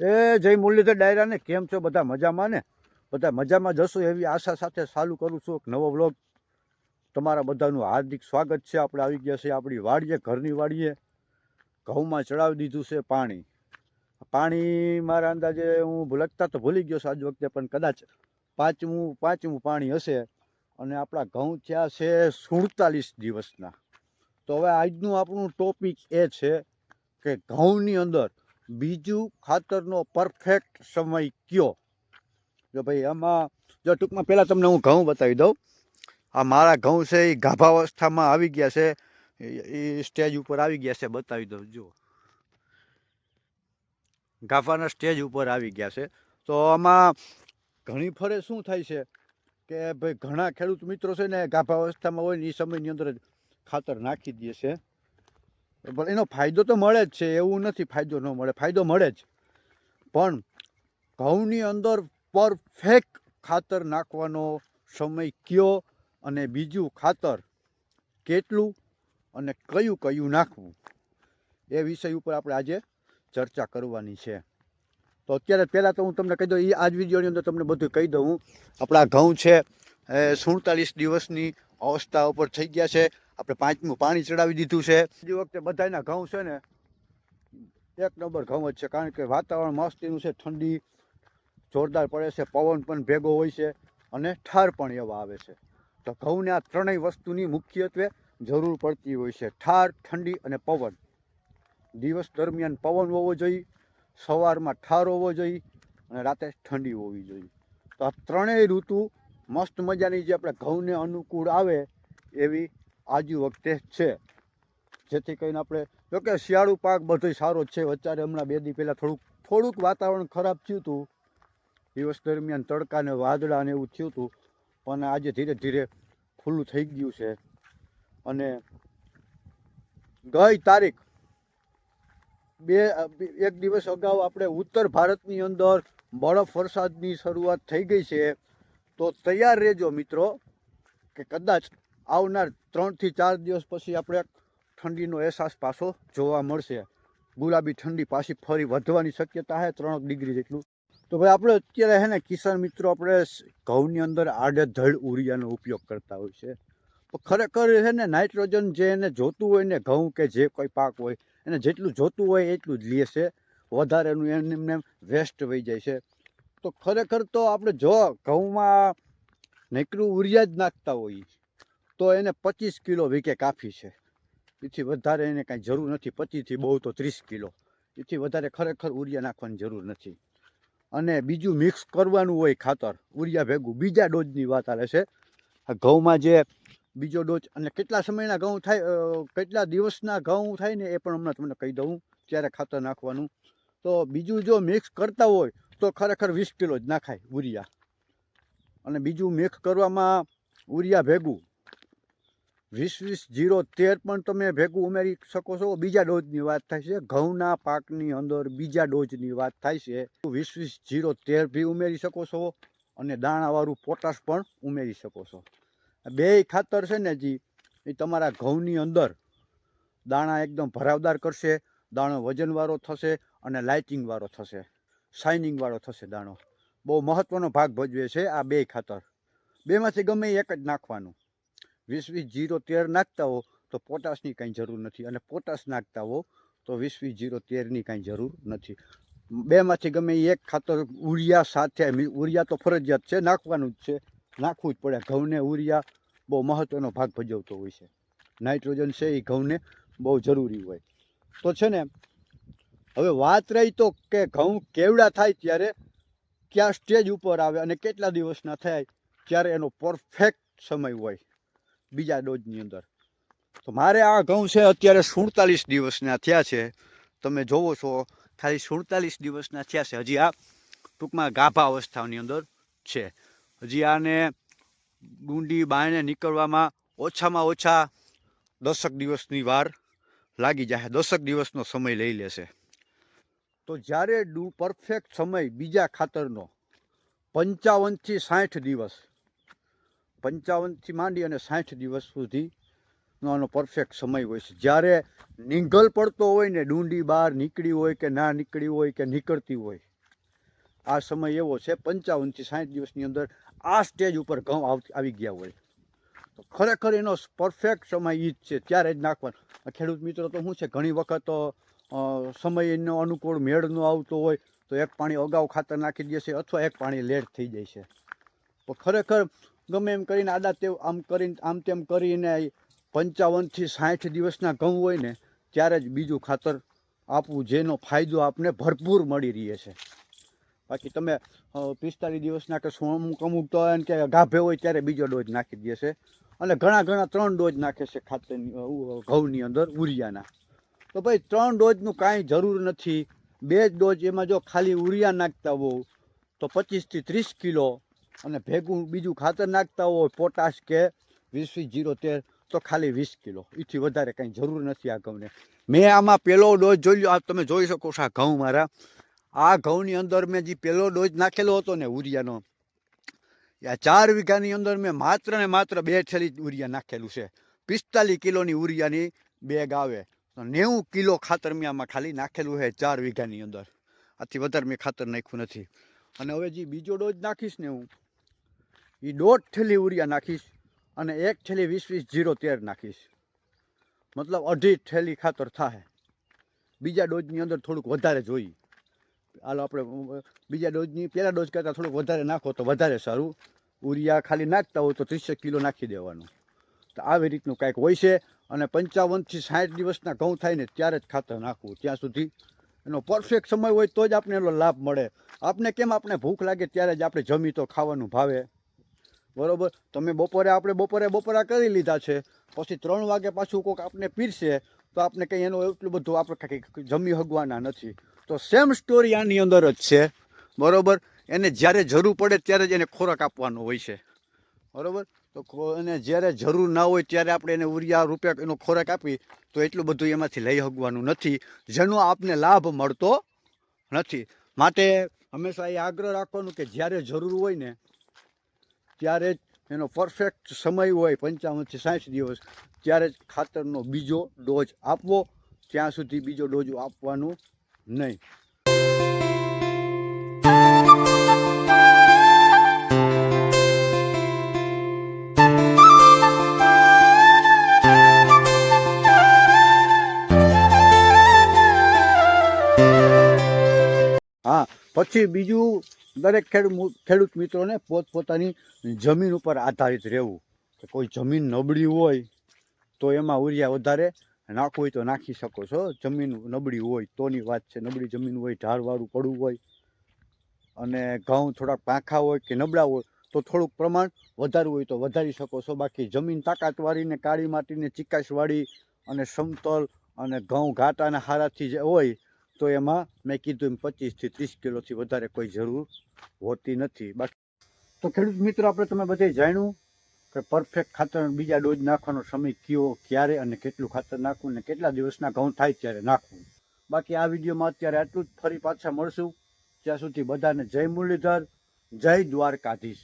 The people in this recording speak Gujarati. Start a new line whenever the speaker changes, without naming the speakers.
જય મુરલીધર ડાયરા ને કેમ છો બધા મજામાં ને? બધા મજામાં જશો એવી આશા સાથે ચાલુ કરું છું એક નવો વ્લોગ. તમારા બધાનું હાર્દિક સ્વાગત છે. આપણે આવી ગયા છે આપણી વાડીએ, ઘરની વાડીએ. ઘઉંમાં ચડાવી દીધું છે પાણી મારા અંદાજે હું ભૂલકતા તો ભૂલી ગયો છું આજ વખતે, પણ કદાચ પાંચમું પાણી હશે. અને આપણા ઘઉં થયા છે 47 દિવસના. તો હવે આજનું આપણું ટોપિક એ છે કે ઘઉંની અંદર બીજું ખાતરનો પરફેક્ટ સમય કયો. જો ભાઈ આમાં જો ટૂંકમાં પહેલાં તમને હું ઘઉં બતાવી દઉં. આ મારા ઘઉં છે એ ગાભાવસ્થામાં આવી ગયા છે, એ સ્ટેજ ઉપર આવી ગયા છે. બતાવી દઉં, જુઓ ગાભાના સ્ટેજ ઉપર આવી ગયા છે. તો આમાં ઘણી ફરે શું થાય છે કે ભાઈ ઘણા ખેડૂત મિત્રો છે ને ગાભાવસ્થામાં હોય ને એ સમયની અંદર જ ખાતર નાખી દે છે. પણ એનો ફાયદો તો મળે જ છે, એવું નથી ફાયદો ન મળે, ફાયદો મળે જ. પણ ઘઉંની અંદર પરફેક્ટ ખાતર નાખવાનો સમય કયો અને બીજું ખાતર કેટલું અને કયું કયું નાખવું, એ વિષય ઉપર આપણે આજે ચર્ચા કરવાની છે. તો અત્યારે પહેલાં તો હું તમને કહી દઉં, એ આજ વિડીયોની અંદર તમને બધું કહી દઉં. આપણા ઘઉં છે 47 દિવસની અવસ્થા ઉપર થઈ ગયા છે. આપણે 5મું પાણી ચડાવી દીધું છે. બીજી વખતે બધાના ઘઉં છે ને એક નંબર ઘઉં જ છે, કારણ કે વાતાવરણ મસ્તીનું છે, ઠંડી જોરદાર પડે છે, પવન પણ ભેગો હોય છે અને ઠાર પણ એવા આવે છે. તો ઘઉંને આ ત્રણેય વસ્તુની મુખ્યત્વે જરૂર પડતી હોય છે: ઠાર, ઠંડી અને પવન. દિવસ દરમિયાન પવન હોવો જોઈએ, સવારમાં ઠાર હોવો જોઈએ અને રાતે ઠંડી હોવી જોઈએ. તો આ ત્રણેય ઋતુ મસ્ત મજાની જે આપણે ઘઉંને અનુકૂળ આવે એવી આજુ વખતે છે. જેથી કરીને આપણે જોકે શિયાળુ પાક બધો સારો જ છે. અત્યારે હમણાં 2 દી પહેલાં થોડુંક વાતાવરણ ખરાબ થયું હતું, દિવસ દરમિયાન તડકા ને વાદળા ને એવું થયું હતું, પણ આજે ધીરે ધીરે ખુલ્લું થઈ ગયું છે. અને ગઈ તારીખ એક દિવસ અગાઉ આપણે ઉત્તર ભારતની અંદર બરફ વરસાદની શરૂઆત થઈ ગઈ છે. તો તૈયાર રહેજો મિત્રો કે કદાચ આવનાર 3 થી 4 દિવસ પછી આપણે ઠંડીનો અહેસાસ પાછો જોવા મળશે. ગુલાબી ઠંડી પાછી ફરી વધવાની શક્યતા છે 3 ડિગ્રી જેટલું. તો ભાઈ આપણે અત્યારે છે ને કિસાન મિત્રો આપણે ઘઉંની અંદર આડેધડ ઉરિયાનો ઉપયોગ કરતા હોય છે. તો ખરેખર છે ને નાઇટ્રોજન જે એને જોતું હોય ને, ઘઉં કે જે કોઈ પાક હોય એને જેટલું જોતું હોય એટલું જ લે છે, વધારેનું એમને વેસ્ટ વહી જાય છે. તો ખરેખર તો આપણે જો ઘઉંમાં નીકળું ઉરિયા જ નાખતા હોઈએ તો એને 25 કિલો વીકે કાફી છે. એથી વધારે એને કાંઈ જરૂર નથી. 25 થી બહુ તો 30 કિલો, એથી વધારે ખરેખર ઉરિયા નાખવાની જરૂર નથી. અને બીજું મિક્સ કરવાનું હોય ખાતર ઉરિયા ભેગું, બીજા ડોઝની વાત આવે છે. આ ઘઉંમાં જે બીજો ડોઝ અને કેટલા સમયના ઘઉં થાય, કેટલા દિવસના ઘઉં થાય ને એ પણ હમણાં તમને કહી દઉં ત્યારે ખાતર નાખવાનું. તો બીજું જો મિક્સ કરતા હોય તો ખરેખર 20 કિલો જ નાખાય ઉરિયા. અને બીજું મિક્સ કરવામાં ઉરિયા ભેગું 20-20-0-13 પણ તમે ભેગું ઉમેરી શકો છો. બીજા ડોઝની વાત થાય છે, ઘઉંના પાકની અંદર બીજા ડોઝની વાત થાય છે. 20-20-0-13 બી ઉમેરી શકો છો અને દાણાવાળું પોટાશ પણ ઉમેરી શકો છો. બે ખાતર છે ને જી એ તમારા ઘઉંની અંદર દાણા એકદમ ભરાવદાર કરશે, દાણો વજનવાળો થશે અને લાઇટિંગવાળો થશે, શાઇનિંગવાળો થશે દાણો. બહુ મહત્વનો ભાગ ભજવે છે આ બે ખાતર. બેમાંથી ગમે એક જ નાખવાનું. 20-20-0-13 નાખતા હો તો પોટાશની કાંઈ જરૂર નથી, અને પોટાશ નાખતા હો તો 20-20-0-13ની કાંઈ જરૂર નથી. બેમાંથી ગમે એક ખાતર ઉરિયા સાથે, ઉરિયા તો ફરજિયાત છે, નાખવાનું જ છે, નાખવું જ પડે. ઘઉંને ઉરિયા બહુ મહત્વનો ભાગ ભજવતો હોય છે. નાઇટ્રોજન છે એ ઘઉંને બહુ જરૂરી હોય. તો છે ને હવે વાત રહી તો કે ઘઉં કેવડા થાય ત્યારે કયા સ્ટેજ ઉપર આવે અને કેટલા દિવસના થાય ત્યારે એનો પરફેક્ટ સમય હોય બીજા ડોઝની અંદર. તો મારે આ ઘઉં છે અત્યારે 47 દિવસના થયા છે. તમે જોવો છો ખાલી 47 દિવસના થયા છે. હજી આ ટૂંકમાં ગાભા અવસ્થાની અંદર છે. હજી આને ડુંડી બાયણે નીકળવામાં ઓછામાં ઓછા 10 દિવસની વાર લાગી જાય, 10 દિવસનો સમય લઈ લેશે. તો જ્યારે પરફેક્ટ સમય બીજા ખાતરનો 55 થી 60 દિવસ, 55થી માંડી અને 60 દિવસ સુધીનો આનો પરફેક્ટ સમય હોય છે. જ્યારે નીંગલ પડતો હોય ને, ડુંડી બહાર નીકળી હોય કે ના નીકળી હોય કે નીકળતી હોય, આ સમય એવો છે 55 થી 60 દિવસની અંદર આ સ્ટેજ ઉપર ઘઉં આવી ગયા હોય તો ખરેખર એનો પરફેક્ટ સમય એ જ છે, ત્યારે જ નાખવાનો. ખેડૂત મિત્રો તો શું છે, ઘણી વખત સમયનો અનુકૂળ મેળ ન આવતો હોય તો એક પાણી અગાઉ ખાતર નાખી દે છે અથવા એક પાણી લેટ થઈ જાય છે. તો ખરેખર ગમે એમ કરીને આડા તેવ આમ તેમ કરીને 55 થી 60 દિવસના ઘઉં હોય ને ત્યારે જ બીજું ખાતર આપવું, જેનો ફાયદો આપને ભરપૂર મળી રહે છે. બાકી તમે 45 દિવસના કે અમુક તો એમ કે ગાભે હોય ત્યારે બીજો ડોઝ નાખી દે છે અને ઘણા 3 ડોઝ નાખે છે ખાતરની ઘઉંની અંદર ઉરિયાના. તો ભાઈ 3 ડોઝનું કાંઈ જરૂર નથી, 2 જ ડોઝ. એમાં જો ખાલી ઉરિયા નાખતા હોવ તો 25 થી 30 કિલો અને ભેગું બીજું ખાતર નાખતા હોય પોટાશ કે 20-20-0-13 તો ખાલી 20 કિલો. એથી વધારે કંઈ જરૂર નથી આ ઘઉંને. મેં આમાં પહેલો ડોઝ જોઈ લો, તમે જોઈ શકો છો આ ઘઉં મારા. આ ઘઉંની અંદર મેં જે પહેલો ડોઝ નાખેલો હતો ને ઉરિયાનો, આ 4 વીઘાની અંદર મેં માત્ર ને માત્ર 2 થેલી ઉરિયા નાખેલું છે. 45 કિલોની ઉરિયાની બેગ આવે તો 90 કિલો ખાતર મેં આમાં ખાલી નાખેલું છે 4 વીઘાની અંદર. આથી વધારે મેં ખાતર નાખ્યું નથી. અને હવે જે બીજો ડોઝ નાખીશ ને હું, એ 1.5 થેલી ઉરિયા નાખીશ અને 1 થેલી 20-20-0-13 નાખીશ, મતલબ 2.5 થેલી ખાતર થાય. બીજા ડોઝની અંદર થોડુંક વધારે જોઈએ. હાલો આપણે બીજા ડોઝની પહેલા ડોઝ કરતાં થોડુંક વધારે નાખો તો વધારે સારું. ઉરિયા ખાલી નાખતા હોય તો 30 કિલો નાખી દેવાનું. તો આવી રીતનું કાંઈક હોય છે. અને 55 થી 60 દિવસના ઘઉં થાય ને ત્યારે જ ખાતર નાખવું. ત્યાં સુધી એનો પરફેક્ટ સમય હોય તો જ આપણે એનો લાભ મળે. આપણે કેમ, આપણે ભૂખ લાગે ત્યારે જ આપણે જમી તો ખાવાનું ભાવે, બરાબર. તમે આપણે બપોરા કરી લીધા છે, પછી 3 વાગે પાછું કોઈક આપણે પીરશે તો આપણે કંઈ એનું એટલું બધું આપણે કંઈ જમી હગવાના નથી. તો સેમ સ્ટોરી આની અંદર જ છે, બરાબર. એને જ્યારે જરૂર પડે ત્યારે જ એને ખોરાક આપવાનો હોય છે, બરાબર. તો એને જ્યારે જરૂર ના હોય ત્યારે આપણે એને ઉરિયા રૂપે એનો ખોરાક આપી તો એટલું બધું એમાંથી લઈ હગવાનું નથી, જેનો આપને લાભ મળતો નથી. માટે હંમેશા એ આગ્રહ રાખવાનું કે જ્યારે જરૂર હોય ને ત્યારે જ એનો પરફેક્ટ સમય હોય 55 થી 60 દિવસ ત્યારે જ ખાતરનો બીજો ડોઝ આપવો. ત્યાં સુધી બીજો ડોઝ આપવાનું નહીં. હા, પછી બીજું, દરેક ખેડૂત મિત્રોને પોતપોતાની જમીન ઉપર આધારિત રહેવું. કે કોઈ જમીન નબળી હોય તો એમાં ઉરિયા વધારે નાખવું હોય તો નાખી શકો છો. જમીન નબળી હોય તોની વાત છે. નબળી જમીન હોય, ઢાળવાળું પડવું હોય અને ઘઉં થોડાક પાંખા હોય કે નબળા હોય તો થોડુંક પ્રમાણ વધારવું હોય તો વધારી શકો છો. બાકી જમીન તાકાતવાળી ને કાળી માટીને ચીકાશવાળી અને સમતલ અને ઘઉં ઘાટાના હારાથી જે હોય તો એમાં મેં કીધું એમ 25 થી 30 કિલોથી વધારે કોઈ જરૂર હોતી નથી. બાકી તો ખેડૂત મિત્રો, આપણે તમે બધે જાણ્યું કે પરફેક્ટ ખાતર બીજા ડોઝ નાખવાનો સમય કયો, ક્યારે અને કેટલું ખાતર નાખવું ને કેટલા દિવસના ઘઉં થાય ત્યારે નાખવું. બાકી આ વિડીયોમાં અત્યારે આટલું જ. ફરી પાછા મળશું. ત્યાં સુધી બધાને જય મુરલીધર, જય દ્વારકાધીશ.